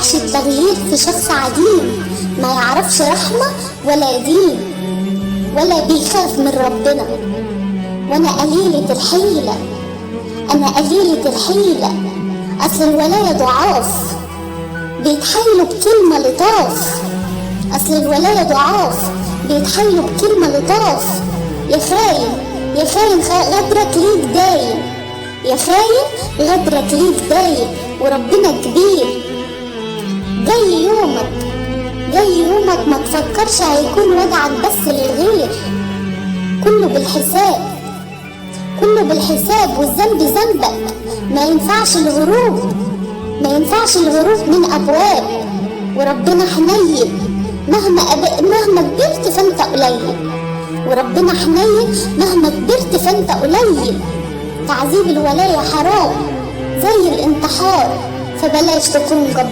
ينفعش التغيير في شخص عديم ما يعرفش رحمة ولا دين ولا بيخاف من ربنا. وانا قليلة الحيلة، انا قليلة الحيلة، اصل الولاية ضعاف بيتحايلوا بكلمة لطاف، اصل الولاية ضعاف بيتحايلوا بكلمة لطاف. يا خاين يا خاين غدرك ليك دايم، يا خاين غدرك ليك دايم، وربنا كبير. جاي يومك جاي يومك ما تفكرش هيكون وجعك بس للغير، كله بالحساب كله بالحساب، والذنب ذنبك. ما ينفعش الهروب ما ينفعش الهروب من ابواب، وربنا حنين مهما كبرت فانت قليل، وربنا حنين مهما كبرت فانت قليل. تعذيب الولاية حرام زي الانتحار، فبلاش تكون جبار.